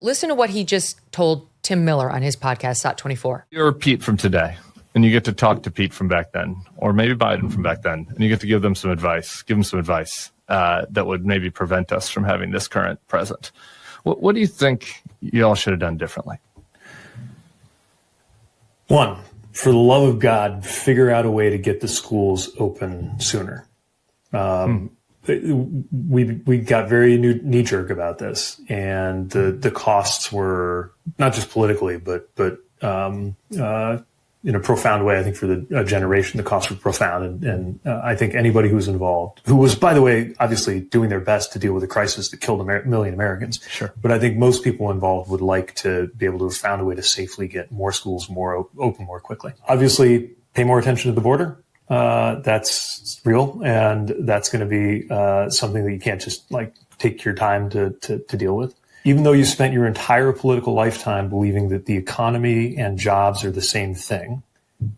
Listen to what he just told Tim Miller on his podcast, SOT24. You're Pete from today, and you get to talk to Pete from back then, or maybe Biden from back then, and you get to give them some advice, that would maybe prevent us from having this current president. What do you think y'all should have done differently? One, for the love of God, figure out a way to get the schools open sooner. We got very knee-jerk about this, and the costs were not just politically, but in a profound way. I think for the generation, the costs were profound, and I think anybody who's involved, who was, by the way, obviously doing their best to deal with a crisis that killed a million Americans. Sure. But I think most people involved would like to be able to have found a way to safely get more schools open more quickly. Obviously, pay more attention to the border. That's real, and that's going to be something that you can't just take your time to deal with. Even though you spent your entire political lifetime believing that the economy and jobs are the same thing,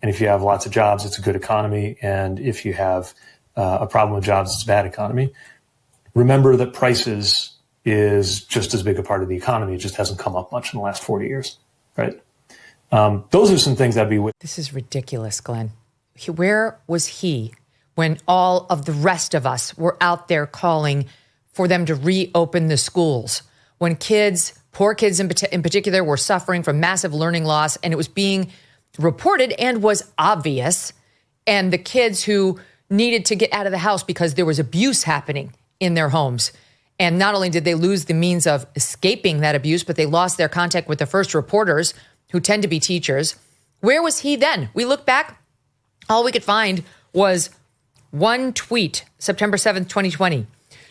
and if you have lots of jobs, it's a good economy, and if you have a problem with jobs, it's a bad economy, remember that prices is just as big a part of the economy. It just hasn't come up much in the last 40 years, right? Those are some things I'd be with. This is ridiculous, Glenn. Where was he when all of the rest of us were out there calling for them to reopen the schools? When poor kids in particular, were suffering from massive learning loss, and it was being reported and was obvious, and the kids who needed to get out of the house because there was abuse happening in their homes. And not only did they lose the means of escaping that abuse, but they lost their contact with the first reporters, who tend to be teachers. Where was he then? We look back, all we could find was one tweet, September 7th, 2020.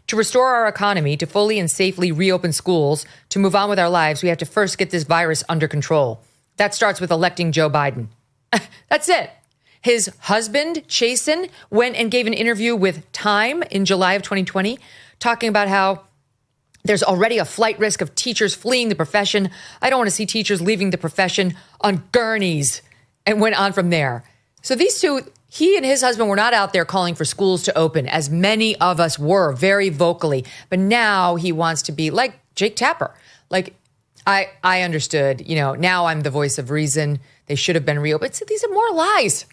To restore our economy, to fully and safely reopen schools, to move on with our lives, we have to first get this virus under control. That starts with electing Joe Biden. That's it. His husband, Chasten, went and gave an interview with Time in July of 2020, talking about how there's already a flight risk of teachers fleeing the profession. I don't want to see teachers leaving the profession on gurneys, and went on from there. So these two, he and his husband, were not out there calling for schools to open, as many of us were, very vocally. But now he wants to be like Jake Tapper. Like, I understood, now I'm the voice of reason. They should have been reopened. So these are more lies.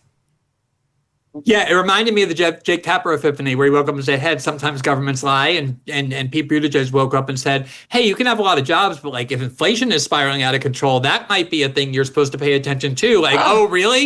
Yeah, it reminded me of the Jake Tapper epiphany, where he woke up and said, "Hey, sometimes governments lie," and Pete Buttigieg woke up and said, "Hey, you can have a lot of jobs, but if inflation is spiraling out of control, that might be a thing you're supposed to pay attention to." Oh, really?